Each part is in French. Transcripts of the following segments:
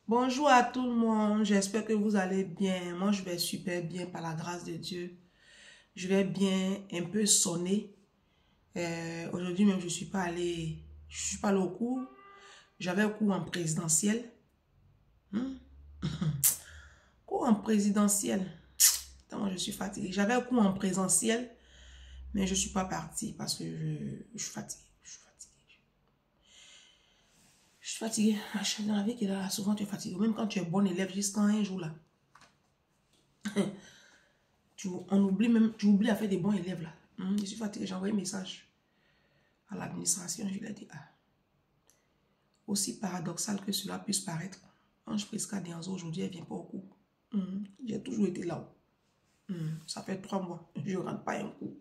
Bonjour à tout le monde, j'espère que vous allez bien. Moi, je vais super bien par la grâce de Dieu. Je vais bien, un peu sonné. Aujourd'hui même, je suis pas allée au cours. J'avais un cours en présidentiel. Cours en présidentiel. Putain, moi, je suis fatiguée. J'avais un cours en présentiel, mais je suis pas partie parce que je suis fatiguée. Je suis fatiguée. Dans la vie qui est là, souvent tu es fatigué. Même quand tu es bon élève, jusqu'à un jour là. Tu oublies à faire des bons élèves là. Je suis fatiguée, j'ai envoyé un message à l'administration, je lui ai dit, aussi paradoxal que cela puisse paraître, Ange Prisca Dianzo, aujourd'hui, elle ne vient pas au cours. J'ai toujours été là-haut. Ça fait 3 mois, je ne rentre pas un cours.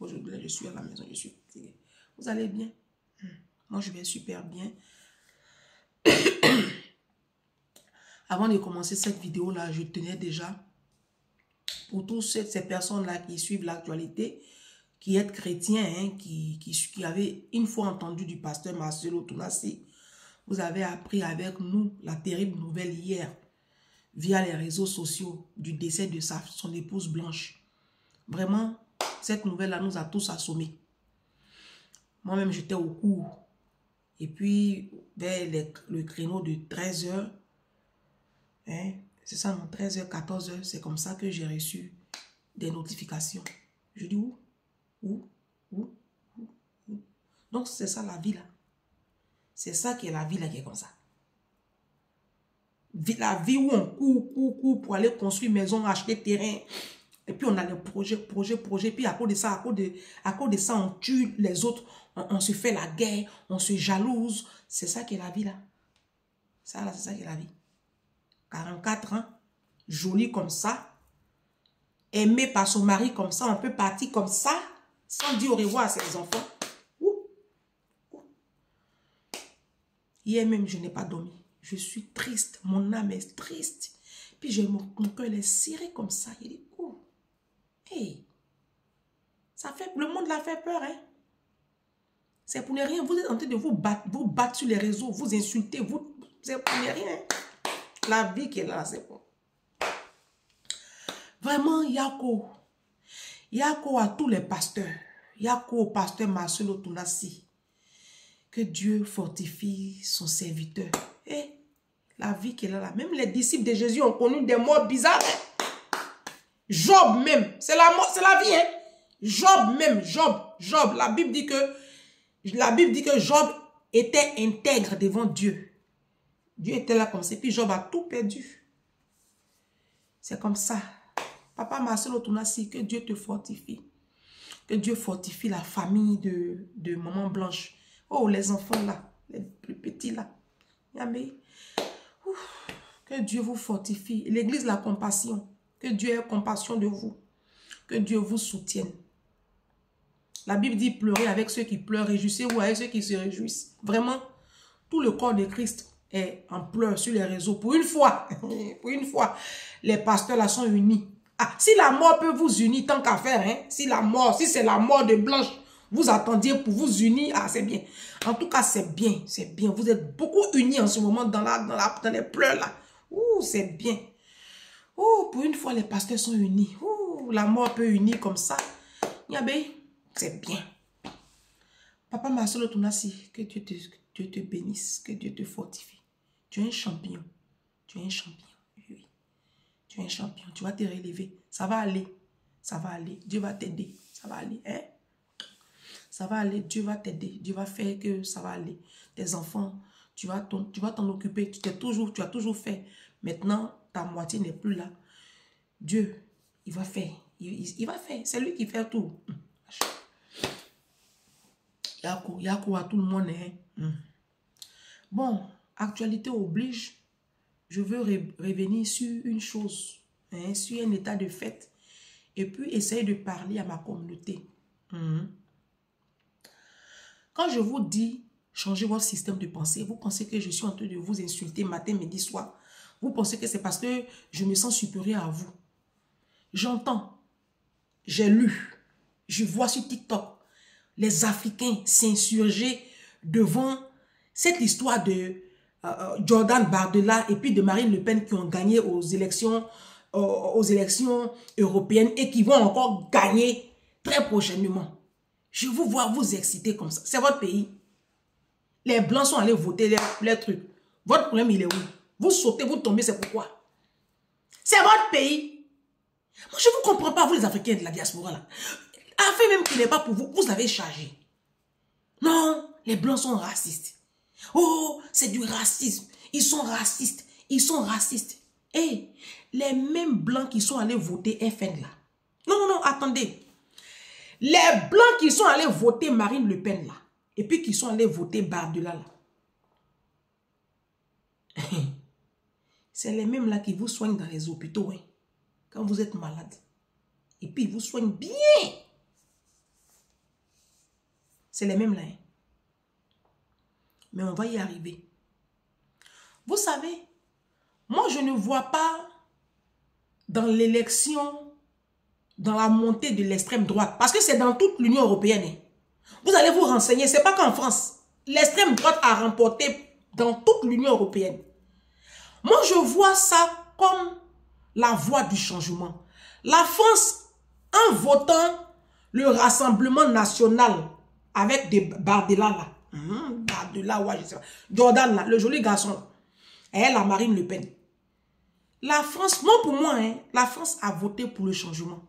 Aujourd'hui, je suis à la maison, je suis fatiguée. Vous allez bien? Moi, je vais super bien. Avant de commencer cette vidéo-là, je tenais déjà, pour toutes ces personnes-là qui suivent l'actualité, qui est chrétien, qui avait une fois entendu du pasteur Marcelo Tounassi. Vous avez appris avec nous la terrible nouvelle hier, via les réseaux sociaux, du décès de son épouse Blanche. Vraiment, cette nouvelle-là nous a tous assommés. Moi-même, j'étais au cours. Et puis, vers le créneau de 13h, c'est ça, non, 13h, 14h, c'est comme ça que j'ai reçu des notifications. Je dis où? Donc, c'est ça la vie là. C'est ça qui est la vie là qui est comme ça. La vie où on court pour aller construire maison, acheter terrain. Et puis on a des projets. Puis à cause de ça, on tue les autres. On se fait la guerre, on se jalouse. C'est ça qui est la vie là. Ça là, c'est ça qui est la vie. 44 ans, jolie comme ça. Aimée par son mari comme ça, on peut partir comme ça, sans dire au revoir à ses enfants. Hier même, je n'ai pas dormi. Je suis triste. Mon âme est triste. Puis mon cœur est serré comme ça. Il dit, oh, hey, le monde l'a fait peur, hein. C'est pour ne rien. Vous êtes en train de vous battre sur les réseaux, vous insulter, c'est pour ne rien. La vie qui est là, c'est bon. Vraiment, Yako à tous les pasteurs. Yako au pasteur Marcelo Tounassi. Que Dieu fortifie son serviteur. Et la vie qui est là, même les disciples de Jésus ont connu des morts bizarres. Job même, c'est la vie. Hein? Job même, Job. La Bible dit que Job était intègre devant Dieu. Dieu était là comme ça. Puis Job a tout perdu. C'est comme ça. Papa Marcelo Tounassi, que Dieu te fortifie. Que Dieu fortifie la famille de Maman Blanche. Oh, les enfants là, les plus petits là. Que Dieu vous fortifie. L'église, la compassion. Que Dieu ait compassion de vous. Que Dieu vous soutienne. La Bible dit pleurer avec ceux qui pleurent, réjouissez-vous avec ceux qui se réjouissent. Vraiment, tout le corps de Christ est en pleurs sur les réseaux. Pour une fois, les pasteurs là sont unis. Si la mort peut vous unir tant qu'à faire, hein, si c'est la mort de Blanche, vous attendiez pour vous unir, c'est bien. En tout cas, c'est bien. Vous êtes beaucoup unis en ce moment dans les pleurs là. C'est bien. Pour une fois, les pasteurs sont unis. La mort peut unir comme ça. C'est bien. Papa Marcelo Tounassi, que Dieu te bénisse, que Dieu te fortifie. Tu es un champion. Oui. Tu es un champion. Tu vas te relever. Ça va aller. Dieu va t'aider. Ça va aller. Hein? Ça va aller. Dieu va t'aider. Dieu va faire que ça va aller. Tes enfants, tu vas t'en occuper. Tu as toujours fait. Maintenant, ta moitié n'est plus là. Dieu, il va faire. Il va faire. C'est lui qui fait tout. Yako à tout le monde. Hein? Bon, actualité oblige. Je veux revenir sur une chose. Sur un état de fait. Et puis essayer de parler à ma communauté. Quand je vous dis changer votre système de pensée, vous pensez que je suis en train de vous insulter matin, midi, soir. Vous pensez que c'est parce que je me sens supérieur à vous. J'entends, j'ai lu, je vois sur TikTok, les Africains s'insurger devant cette histoire de Jordan Bardella et puis de Marine Le Pen qui ont gagné aux élections européennes et qui vont encore gagner très prochainement. Je vous vois vous exciter comme ça. C'est votre pays. Les Blancs sont allés voter les trucs. Votre problème, il est où? Vous sautez, vous tombez, c'est pourquoi? C'est votre pays. Moi, je ne vous comprends pas, vous les Africains de la diaspora, là. Afin même qui n'est pas pour vous, vous avez chargé. Non, les Blancs sont racistes. Oh, c'est du racisme. Ils sont racistes. Ils sont racistes. Et les mêmes Blancs qui sont allés voter FN, là. Non, non, non, attendez. Les Blancs qui sont allés voter Marine Le Pen, là. Et puis qui sont allés voter Bardella, là. C'est les mêmes là qui vous soignent dans les hôpitaux, hein, quand vous êtes malade. Et puis ils vous soignent bien. C'est les mêmes là. Hein. Mais on va y arriver. Vous savez, moi je ne vois pas dans l'élection, dans la montée de l'extrême droite, parce que c'est dans toute l'Union européenne. Hein. Vous allez vous renseigner, c'est pas qu'en France. L'extrême droite a remporté dans toute l'Union européenne. Moi, je vois ça comme la voie du changement. La France, en votant le Rassemblement national avec des Bardella là, Bardella, ouais, je sais pas, Jordan là, le joli garçon, et la Marine Le Pen. La France, non pour moi, hein, la France a voté pour le changement.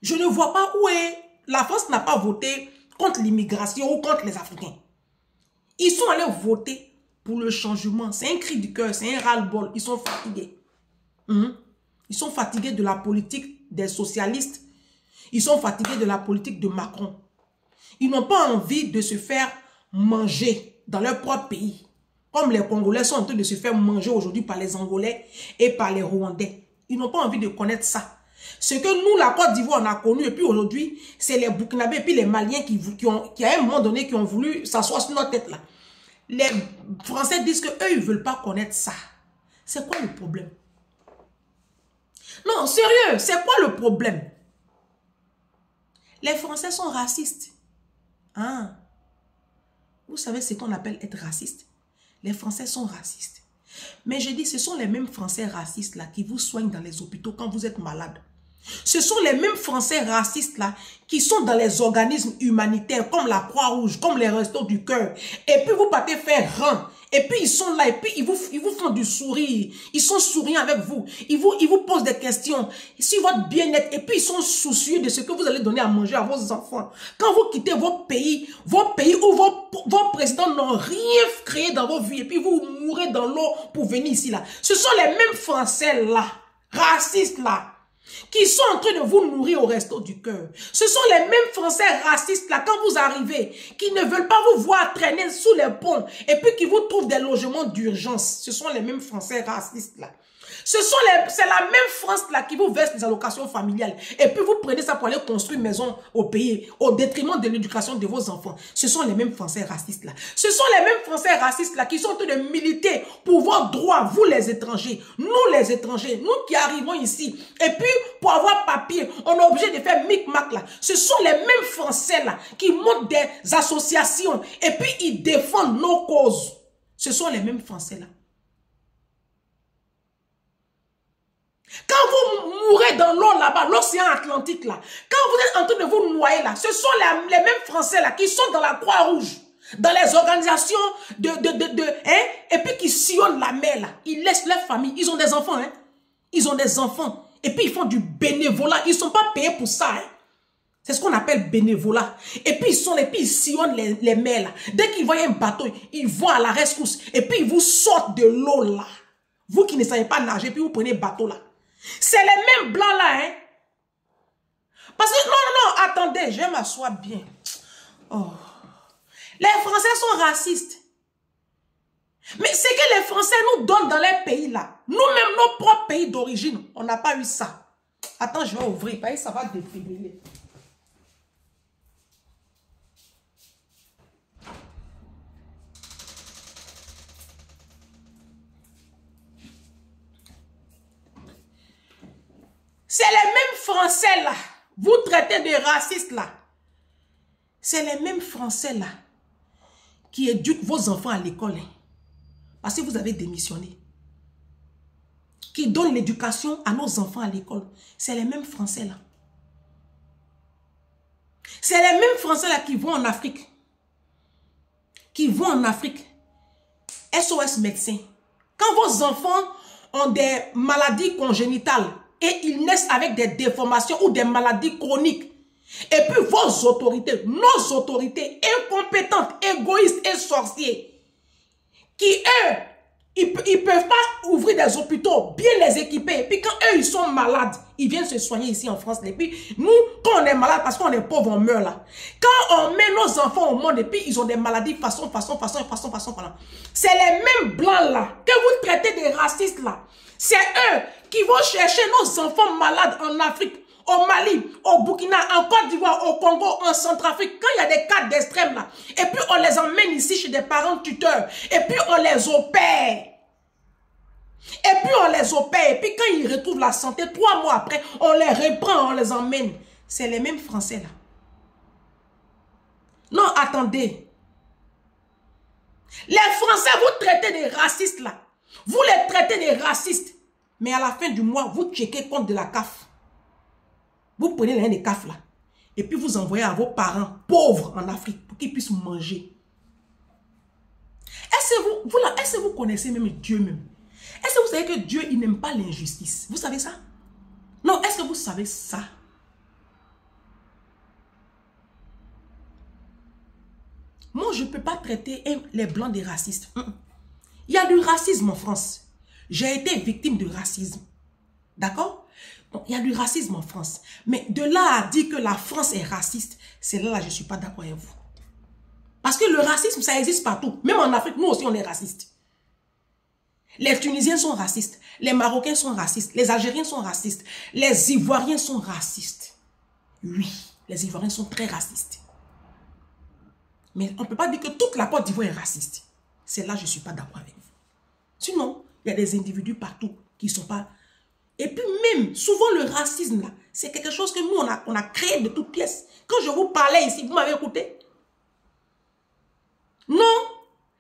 Je ne vois pas où est... La France n'a pas voté contre l'immigration ou contre les Africains. Ils sont allés voter pour le changement. C'est un cri du cœur, c'est un ras-le-bol. Ils sont fatigués. Ils sont fatigués de la politique des socialistes. Ils sont fatigués de la politique de Macron. Ils n'ont pas envie de se faire manger dans leur propre pays. Comme les Congolais sont en train de se faire manger aujourd'hui par les Angolais et par les Rwandais. Ils n'ont pas envie de connaître ça. Ce que nous, la Côte d'Ivoire, on a connu, et puis aujourd'hui, c'est les Burkinabés et puis les Maliens qui à un moment donné, qui ont voulu s'asseoir sur notre tête là. Les Français disent qu'eux, ils ne veulent pas connaître ça. C'est quoi le problème? Non, sérieux, c'est quoi le problème? Les Français sont racistes. Hein? Vous savez ce qu'on appelle être raciste? Les Français sont racistes. Mais je dis, ce sont les mêmes Français racistes là qui vous soignent dans les hôpitaux quand vous êtes malade. Ce sont les mêmes Français racistes là qui sont dans les organismes humanitaires comme la Croix-Rouge, comme les Restos du Cœur. Et puis vous partez faire rang. Et puis ils sont là et puis ils vous font du sourire. Ils sont souriants avec vous. Ils vous posent des questions sur votre bien-être. Et puis ils sont soucieux de ce que vous allez donner à manger à vos enfants. Quand vous quittez vos pays où vos présidents n'ont rien créé dans vos vies. Et puis vous mourrez dans l'eau pour venir ici là. Ce sont les mêmes Français là, racistes là, qui sont en train de vous nourrir au resto du cœur. Ce sont les mêmes Français racistes là, quand vous arrivez, qui ne veulent pas vous voir traîner sous les ponts et puis qui vous trouvent des logements d'urgence. Ce sont les mêmes Français racistes là. C'est la même France là qui vous verse des allocations familiales. Et puis vous prenez ça pour aller construire une maison au pays, au détriment de l'éducation de vos enfants. Ce sont les mêmes Français racistes là. Ce sont les mêmes Français racistes là qui sont en train de militer pour vos droits, vous les étrangers. Nous les étrangers, nous qui arrivons ici. Et puis pour avoir papier, on est obligé de faire micmac là. Ce sont les mêmes Français là qui montent des associations et puis ils défendent nos causes. Ce sont les mêmes Français là. Quand vous mourrez dans l'eau là-bas, l'océan Atlantique là, quand vous êtes en train de vous noyer là, ce sont les mêmes Français là qui sont dans la Croix-Rouge, dans les organisations et puis qui sillonnent la mer là. Ils laissent leur famille, ils ont des enfants, hein. Ils ont des enfants. Et puis ils font du bénévolat. Ils ne sont pas payés pour ça, hein. C'est ce qu'on appelle bénévolat. Et puis ils sillonnent les mers là. Dès qu'ils voient un bateau, ils vont à la rescousse. Et puis ils vous sortent de l'eau là. Vous qui ne savez pas nager, puis vous prenez le bateau là. C'est les mêmes blancs là, hein. Parce que, non, attendez, je vais m'asseoir bien. Oh. Les Français sont racistes. Mais c'est que les Français nous donnent dans les pays là. Nous-mêmes, nos propres pays d'origine, on n'a pas eu ça. Attends, je vais ouvrir, parce que ça va défibriler. C'est les mêmes Français là, vous traitez de racistes là. C'est les mêmes Français là qui éduquent vos enfants à l'école. Hein. parce que vous avez démissionné, qui donnent l'éducation à nos enfants à l'école, c'est les mêmes Français là. C'est les mêmes Français là qui vont en Afrique. Qui vont en Afrique. SOS médecins. Quand vos enfants ont des maladies congénitales et ils naissent avec des déformations ou des maladies chroniques, et puis vos autorités, nos autorités incompétentes, égoïstes et sorciers, qui eux, ils ne peuvent pas ouvrir des hôpitaux, bien les équiper. Et puis quand eux, ils sont malades, ils viennent se soigner ici en France. Et puis nous, quand on est malade, parce qu'on est pauvre, on meurt là. Quand on met nos enfants au monde, et puis ils ont des maladies façon. C'est les mêmes blancs là, que vous traitez des racistes là. C'est eux qui vont chercher nos enfants malades en Afrique, au Mali, au Burkina, en Côte d'Ivoire, au Congo, en Centrafrique, quand il y a des cas d'extrême là, et puis on les emmène ici chez des parents tuteurs, et puis on les opère. Et puis on les opère, et puis quand ils retrouvent la santé, 3 mois après, on les reprend, on les emmène. C'est les mêmes Français là. Non, attendez. Les Français, vous traitez des racistes là. Vous les traitez des racistes. Mais à la fin du mois, vous checkez compte de la CAF. Vous prenez l'un des CAF là. Et puis vous envoyez à vos parents pauvres en Afrique pour qu'ils puissent manger. Est-ce que vous connaissez même Dieu même? Est-ce que vous savez que Dieu, il n'aime pas l'injustice? Vous savez ça? Non, est-ce que vous savez ça? Moi, je ne peux pas traiter les blancs des racistes. Il y a du racisme en France. J'ai été victime de racisme. D'accord? Il y a du racisme en France. Mais de là à dire que la France est raciste, c'est là je ne suis pas d'accord avec vous. Parce que le racisme, ça existe partout. Même en Afrique, nous aussi, on est racistes. Les Tunisiens sont racistes. Les Marocains sont racistes. Les Algériens sont racistes. Les Ivoiriens sont racistes. Oui, les Ivoiriens sont très racistes. Mais on ne peut pas dire que toute la Côte d'Ivoire est raciste. C'est là je ne suis pas d'accord avec vous. Sinon, il y a des individus partout qui ne sont pas... Et puis même, souvent le racisme, là, c'est quelque chose que nous, on a créé de toutes pièces. Quand je vous parlais ici, vous m'avez écouté? Non,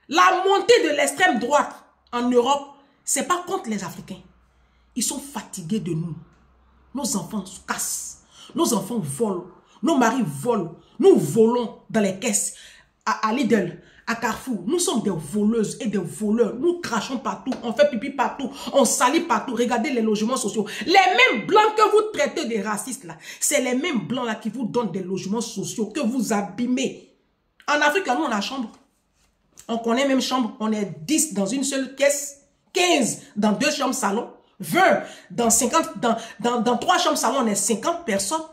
la montée de l'extrême droite en Europe, ce n'est pas contre les Africains. Ils sont fatigués de nous. Nos enfants se cassent. Nos enfants volent. Nos maris volent. Nous volons dans les caisses. À Lidl, à Carrefour, nous sommes des voleuses et des voleurs. Nous crachons partout, on fait pipi partout, on salit partout. Regardez les logements sociaux. Les mêmes blancs que vous traitez des racistes là, c'est les mêmes blancs là qui vous donnent des logements sociaux, que vous abîmez. En Afrique, là, nous on a chambre. On connaît même chambre. On est 10 dans une seule caisse, 15 dans 2 chambres salon, 20 dans 50, dans 3 chambres salon, on est 50 personnes.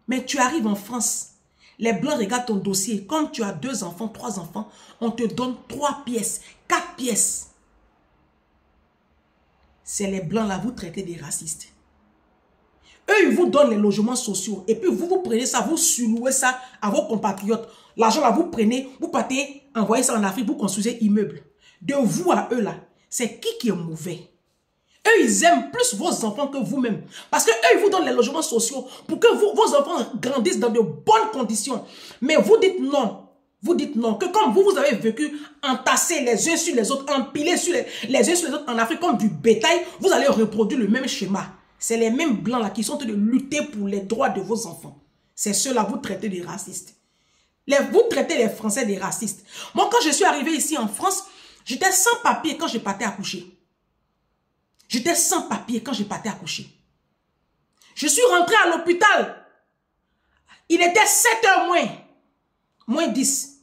Mais tu arrives en France. Les blancs regardent ton dossier. Comme tu as 2 enfants, 3 enfants, on te donne 3 pièces, 4 pièces. C'est les blancs là, vous traitez des racistes. Eux, ils vous donnent les logements sociaux. Et puis vous prenez ça, vous surlouez ça à vos compatriotes. L'argent là, vous prenez, vous partez, envoyez ça en Afrique, vous construisez immeubles. De vous à eux là, c'est qui est mauvais? Eux, ils aiment plus vos enfants que vous-même. Parce que eux, ils vous donnent les logements sociaux pour que vos enfants grandissent dans de bonnes conditions. Mais vous dites non. Vous dites non. Que comme vous avez vécu entassés les uns sur les autres, empilés sur les uns sur les autres en Afrique comme du bétail, vous allez reproduire le même schéma. C'est les mêmes blancs là qui sont en train de lutter pour les droits de vos enfants. C'est ceux-là, vous traitez des racistes. Vous traitez les Français des racistes. Moi, quand je suis arrivé ici en France, j'étais sans papier quand je partais accoucher. J'étais sans papier quand je partais accoucher. Je suis rentré à l'hôpital. Il était 7h moins 10.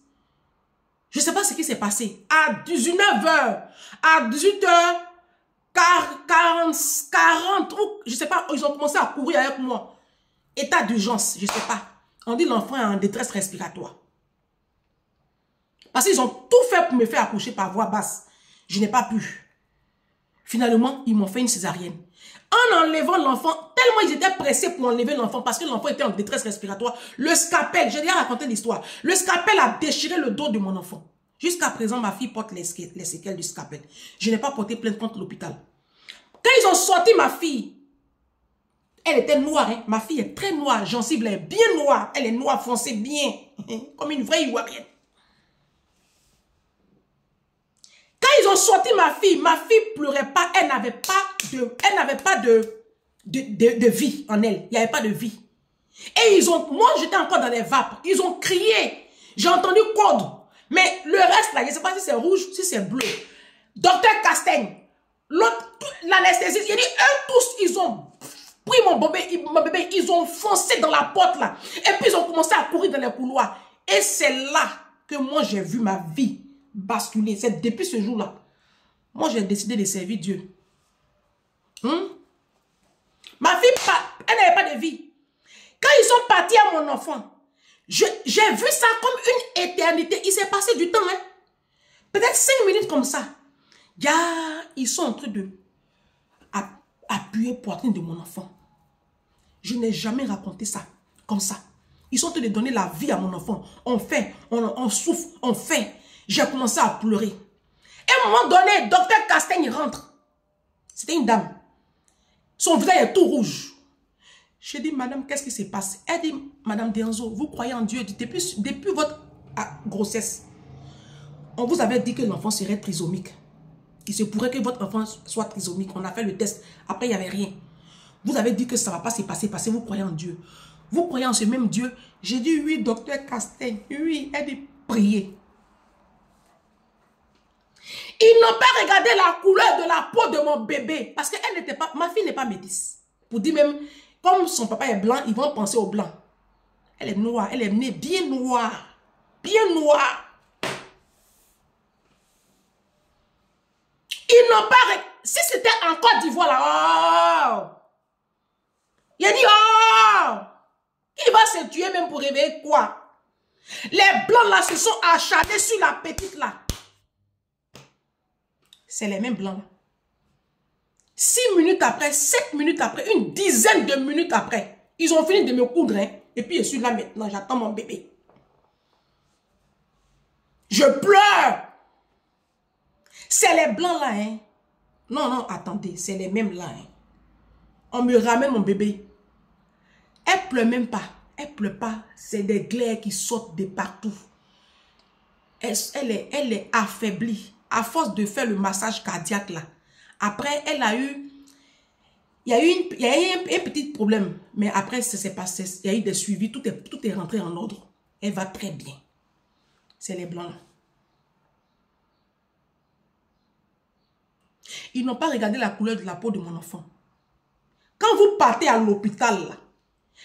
Je ne sais pas ce qui s'est passé. À 19h, à 18h40, je ne sais pas, ils ont commencé à courir avec moi. État d'urgence, je ne sais pas. On dit l'enfant est en détresse respiratoire. Parce qu'ils ont tout fait pour me faire accoucher par voie basse. Je n'ai pas pu. Finalement, ils m'ont fait une césarienne. En enlevant l'enfant, tellement ils étaient pressés pour enlever l'enfant parce que l'enfant était en détresse respiratoire, le scalpel, j'ai déjà raconté l'histoire, le scalpel a déchiré le dos de mon enfant. Jusqu'à présent, ma fille porte les séquelles du scalpel. Je n'ai pas porté plainte contre l'hôpital. Quand ils ont sorti ma fille, elle était noire, hein? Ma fille est très noire, gencive est bien noire, elle est noire foncée bien, comme une vraie ivoirienne. Quand ils ont sorti ma fille pleurait pas, elle n'avait pas de vie en elle. Il n'y avait pas de vie. Et moi j'étais encore dans les vapes. Ils ont crié. J'ai entendu code. Mais le reste là, je ne sais pas si c'est rouge, si c'est bleu. Docteur Castagne, l'autre, l'anesthésiste, il a dit, eux tous, ils ont pris mon bébé, ils ont foncé dans la porte là. Et puis ils ont commencé à courir dans les couloirs. Et c'est là que moi j'ai vu ma vie basculer. C'est depuis ce jour-là. Moi j'ai décidé de servir Dieu. Ma fille, elle n'avait pas de vie. Quand ils sont partis à mon enfant, j'ai vu ça comme une éternité. Il s'est passé du temps, hein. Peut-être 5 minutes comme ça. Ils sont en train de appuyer poitrine de mon enfant. Je n'ai jamais raconté ça comme ça. Ils sont en train de donner la vie à mon enfant. On fait, on souffre, on fait. J'ai commencé à pleurer. Et à un moment donné, docteur Castagne rentre. C'était une dame. Son visage est tout rouge. J'ai dit, madame, qu'est-ce qui s'est passé? Elle dit, madame Denzo, vous croyez en Dieu depuis votre grossesse. On vous avait dit que l'enfant serait trisomique. Il se pourrait que votre enfant soit trisomique. On a fait le test. Après, il n'y avait rien. Vous avez dit que ça ne va pas se passer parce que vous croyez en Dieu. Vous croyez en ce même Dieu? J'ai dit, oui, docteur Castagne. Oui, elle dit, priez. Ils n'ont pas regardé la couleur de la peau de mon bébé. Parce qu'elle n'était pas... Ma fille n'est pas métisse. Pour dire même, comme son papa est blanc, ils vont penser au blanc. Elle est noire. Elle est née bien noire. Bien noire. Ils n'ont pas... Si c'était en Côte d'Ivoire, là, oh! Il a dit, oh! Il va se tuer même pour réveiller quoi? Les blancs là se sont acharnés sur la petite là. C'est les mêmes blancs là. 6 minutes après, 7 minutes après, une dizaine de minutes après, ils ont fini de me coudre. Hein, et puis je suis là maintenant, j'attends mon bébé. Je pleure. C'est les blancs là. Hein. Non, attendez, c'est les mêmes là. Hein. On me ramène mon bébé. Elle pleure même pas. Elle pleure pas. C'est des glaires qui sortent de partout. Elle est affaiblie. À force de faire le massage cardiaque là. Après, elle a eu... Il y a eu un petit problème. Mais après, ça s'est passé. Il y a eu des suivis. Tout est rentré en ordre. Elle va très bien. C'est les blancs là. Ils n'ont pas regardé la couleur de la peau de mon enfant. Quand vous partez à l'hôpital là,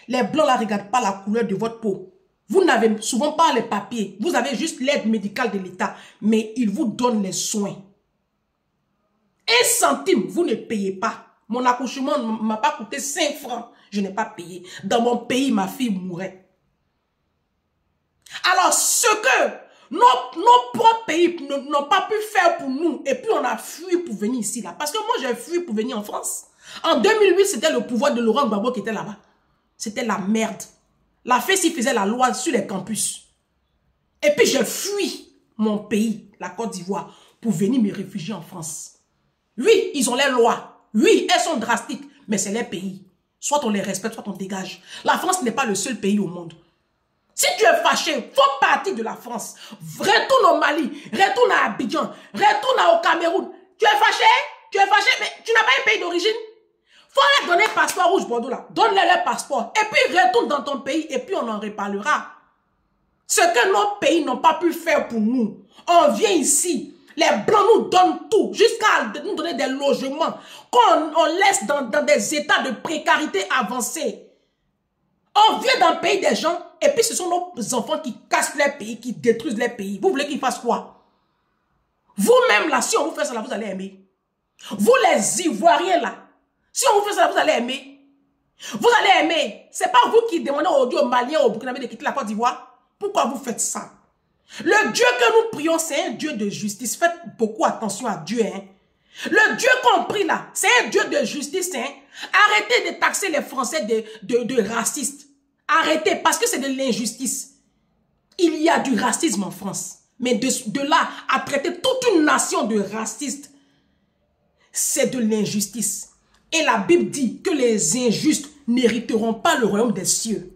les blancs là ne regardent pas la couleur de votre peau. Vous n'avez souvent pas les papiers. Vous avez juste l'aide médicale de l'État. Mais ils vous donnent les soins. 1 centime, vous ne payez pas. Mon accouchement ne m'a pas coûté 5 francs. Je n'ai pas payé. Dans mon pays, ma fille mourait. Alors, ce que nos propres pays n'ont pas pu faire pour nous, et puis on a fui pour venir ici, là. Parce que moi, j'ai fui pour venir en France. En 2008, c'était le pouvoir de Laurent Gbagbo qui était là-bas. C'était la merde. La FESI faisait la loi sur les campus. Et puis j'ai fui mon pays, la Côte d'Ivoire, pour venir me réfugier en France. Oui, ils ont les lois. Oui, elles sont drastiques, mais c'est les pays. Soit on les respecte, soit on dégage. La France n'est pas le seul pays au monde. Si tu es fâché, faut partir de la France. Retourne au Mali, retourne à Abidjan, retourne au Cameroun. Tu es fâché? Tu es fâché, mais tu n'as pas un pays d'origine? Faut leur donner le passeport rouge Bordeaux là. Donne-leur le passeport. Et puis retourne dans ton pays et puis on en reparlera. Ce que nos pays n'ont pas pu faire pour nous. On vient ici. Les blancs nous donnent tout. Jusqu'à nous donner des logements. Qu'on laisse dans des états de précarité avancée. On vient dans le pays des gens. Et puis ce sont nos enfants qui cassent les pays, qui détruisent les pays. Vous voulez qu'ils fassent quoi? Vous-même là, si on vous fait ça là, vous allez aimer. Vous les Ivoiriens là. Si on vous fait ça, vous allez aimer. Vous allez aimer. Ce n'est pas vous qui demandez aux Maliens, aux Burkinabés de quitter la Côte d'Ivoire. Pourquoi vous faites ça? Le Dieu que nous prions, c'est un Dieu de justice. Faites beaucoup attention à Dieu. Hein. Le Dieu qu'on prie là, c'est un Dieu de justice. Hein. Arrêtez de taxer les Français de racistes. Arrêtez, parce que c'est de l'injustice. Il y a du racisme en France. Mais de là à traiter toute une nation de racistes, c'est de l'injustice. Et la Bible dit que les injustes n'hériteront pas le royaume des cieux.